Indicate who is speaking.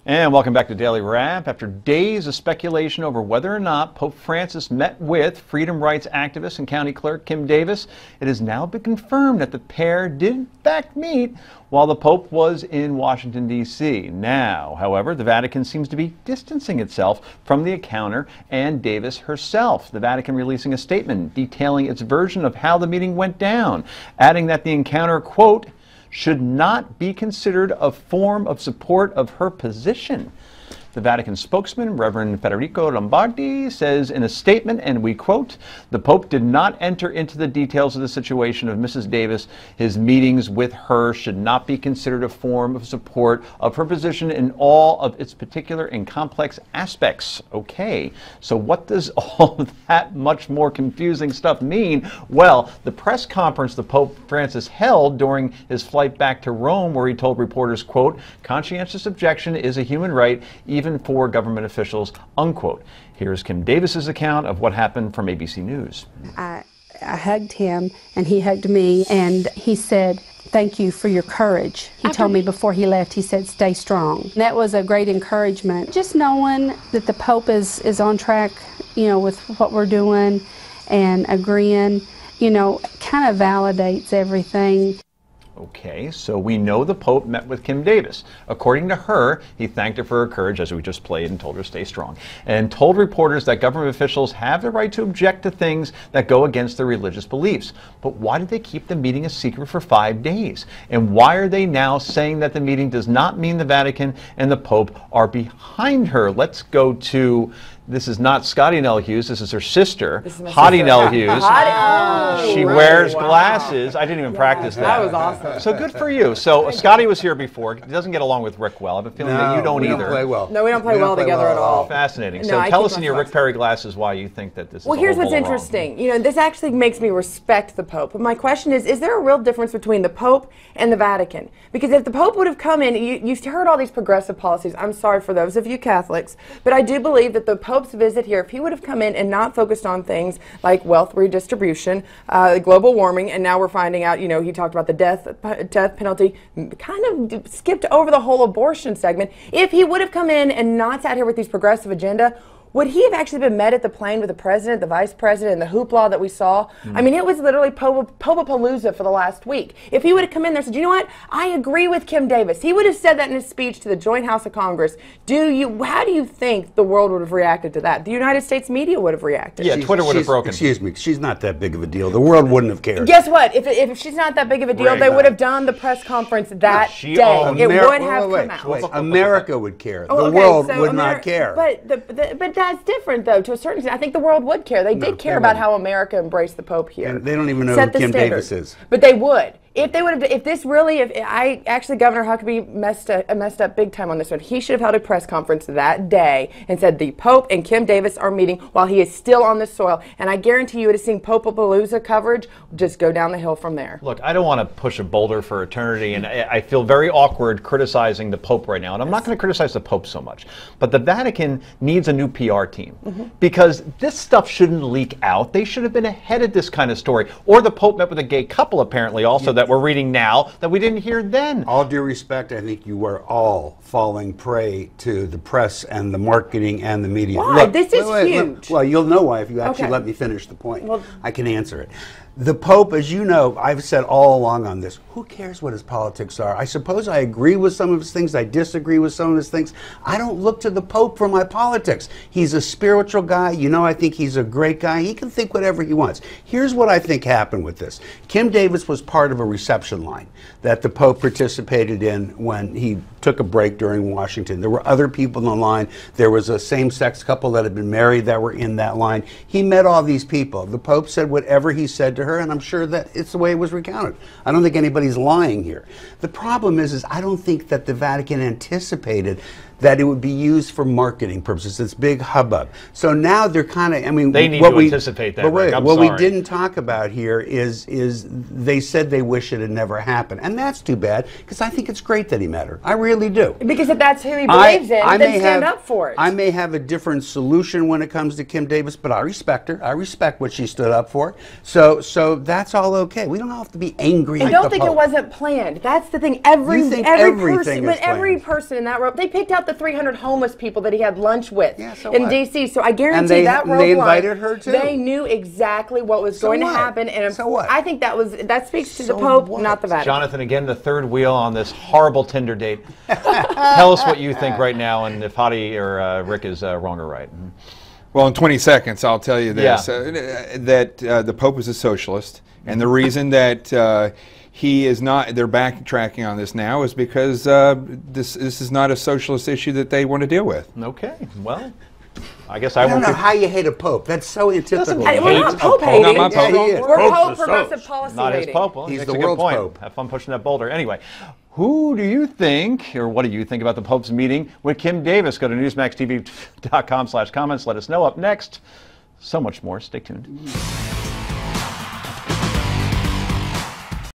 Speaker 1: And welcome back to Daily Wrap. After days of speculation over whether or not Pope Francis met with freedom rights activist and county clerk Kim Davis, it has now been confirmed that the pair did in fact meet while the Pope was in Washington, D.C. Now, however, the Vatican seems to be distancing itself from the encounter and Davis herself. The Vatican releasing a statement detailing its version of how the meeting went down, adding that the encounter, quote, should not be considered a form of support of her position. The Vatican spokesman, Reverend Federico Lombardi, says in a statement, and we quote, "The Pope did not enter into the details of the situation of Mrs. Davis. His meetings with her should not be considered a form of support of her position in all of its particular and complex aspects." Okay, so what does all of that much more confusing stuff mean? Well, the press conference the Pope Francis held during his flight back to Rome, where he told reporters, quote, "Conscientious objection is a human right, even for government officials," unquote. Here's Kim Davis's account of what happened from ABC News.
Speaker 2: I hugged him and he hugged me and he said, "Thank you for your courage." He told me before he left, he said, "Stay strong." That was a great encouragement. Just knowing that the Pope is on track, with what we're doing and agreeing, kind of validates everything.
Speaker 1: Okay, so we know the Pope met with Kim Davis. According to her, he thanked her for her courage, as we just played, and told her to stay strong, and told reporters that government officials have the right to object to things that go against their religious beliefs. But why did they keep the meeting a secret for 5 days? And why are they now saying that the meeting does not mean the Vatican and the Pope are behind her? Let's go to... This is not Scotty Nell Hughes. This is her sister, Hottie Nell Hughes. She wears glasses. I didn't even practice that.
Speaker 3: That was awesome.
Speaker 1: So good for you. So Scotty was here before. He doesn't get along with Rick well. I have a feeling that you don't either.
Speaker 4: We don't play well.
Speaker 3: No, we don't play well together at all.
Speaker 1: Fascinating. So tell us in your Rick Perry glasses why you think that this is
Speaker 3: Well, here's what's interesting. This actually makes me respect the Pope. But my question is there a real difference between the Pope and the Vatican? Because if the Pope would have come in, you've heard all these progressive policies. I'm sorry for those of you Catholics, but I do believe that the Pope's visit here, if he would have come in and not focused on things like wealth redistribution, global warming, and now we're finding out, he talked about the death penalty, kind of skipped over the whole abortion segment. If he would have come in and not sat here with these progressive agenda, would he have actually been met at the plane with the president, the vice president, and the hoopla that we saw? I mean, it was literally Popapalooza for the last week. If he would have come in there and said, you know what, I agree with Kim Davis, he would have said that in his speech to the Joint House of Congress. How do you think the world would have reacted to that? The United States media would have reacted.
Speaker 1: Yeah, Twitter would have broken.
Speaker 4: Excuse me, she's not that big of a deal. The world wouldn't have cared.
Speaker 3: Guess what? If she's not that big of a deal, they would have done the press conference that day. It would have come out.
Speaker 4: America would care. The world would not care.
Speaker 3: But that's different, though, to a certain extent. I think the world would care. They did care about how America embraced the Pope here.
Speaker 4: And they don't even know who Kim Davis is.
Speaker 3: But they would. If they would have, Governor Huckabee messed up big time on this one. He should have held a press conference that day and said the Pope and Kim Davis are meeting while he is still on the soil. And I guarantee you would have seen Popapalooza coverage just go down the hill from there.
Speaker 1: Look, I don't want to push a boulder for eternity, and I feel very awkward criticizing the Pope right now. And I'm not going to criticize the Pope so much. But the Vatican needs a new PR team because this stuff shouldn't leak out. They should have been ahead of this kind of story. Or the Pope met with a gay couple, apparently, also that we're reading now that we didn't hear then.
Speaker 4: All due respect, I think you are all falling prey to the press and the marketing and the media.
Speaker 3: Why? Look, this is huge.
Speaker 4: Well, you'll know why if you actually let me finish the point. Well, I can answer it. The Pope, as you know, I've said all along on this, who cares what his politics are? I suppose I agree with some of his things. I disagree with some of his things. I don't look to the Pope for my politics. He's a spiritual guy. I think he's a great guy. He can think whatever he wants. Here's what I think happened with this. Kim Davis was part of a reception line that the Pope participated in when he took a break during Washington. There were other people in the line. There was a same-sex couple that had been married that were in that line. He met all these people. The Pope said whatever he said to her, and I'm sure that it's the way it was recounted. I don't think anybody's lying here. The problem is I don't think that the Vatican anticipated that it would be used for marketing purposes. This big hubbub. So now they're kind of,
Speaker 1: they need to anticipate that.
Speaker 4: But wait, what we didn't talk about here is they said they wish it had never happened, and that's too bad because I think it's great that he met her. I really do.
Speaker 3: Because if that's who he believes in, then stand up for it.
Speaker 4: I may have a different solution when it comes to Kim Davis, but I respect her. I respect what she stood up for. So so that's all okay. We don't have to be angry.
Speaker 3: And
Speaker 4: at
Speaker 3: don't
Speaker 4: the
Speaker 3: think
Speaker 4: Pope.
Speaker 3: it wasn't planned. That's the thing. Every
Speaker 4: You think everything is
Speaker 3: every
Speaker 4: planned.
Speaker 3: person in that row, they picked out the 300 homeless people that he had lunch with
Speaker 4: Yeah, so
Speaker 3: in
Speaker 4: what?
Speaker 3: D.C. So I guarantee
Speaker 4: And they-
Speaker 3: that row
Speaker 4: they
Speaker 3: line,
Speaker 4: invited her too.
Speaker 3: They knew exactly what was
Speaker 4: So
Speaker 3: going
Speaker 4: what?
Speaker 3: to happen, and
Speaker 4: So what?
Speaker 3: I think that speaks to the
Speaker 4: So
Speaker 3: Pope,
Speaker 4: what?
Speaker 3: not the Vatican.
Speaker 1: Jonathan, again, the third wheel on this horrible Tinder date. Tell us what you think right now, and if Hadi or Rick is wrong or right.
Speaker 5: Well, in 20 seconds, I'll tell you this,
Speaker 1: Yeah.
Speaker 5: that the Pope is a socialist, and the reason that he is not, they're backtracking on this now, is because this is not a socialist issue that they want to deal with.
Speaker 1: Okay, well, I guess I
Speaker 4: I don't
Speaker 1: won't
Speaker 4: know
Speaker 1: be.
Speaker 4: how you hate a Pope. That's so antithetical.
Speaker 3: Hey, we're not
Speaker 1: Hates
Speaker 3: Pope
Speaker 1: a Pope.
Speaker 3: hating.
Speaker 5: Not my Pope.
Speaker 4: Yeah, he is.
Speaker 3: We're
Speaker 4: Pope's
Speaker 3: Pope
Speaker 4: a
Speaker 3: progressive
Speaker 4: socialist.
Speaker 3: policy
Speaker 1: Not his
Speaker 3: hating.
Speaker 1: Pope. Well,
Speaker 4: He's
Speaker 1: makes
Speaker 4: the
Speaker 1: a good
Speaker 4: world's
Speaker 1: point.
Speaker 4: Pope.
Speaker 1: Have fun pushing that boulder. Anyway, who do you think, or what do you think about the Pope's meeting with Kim Davis? Go to newsmaxtv.com/comments. Let us know. Up next, so much more. Stay tuned.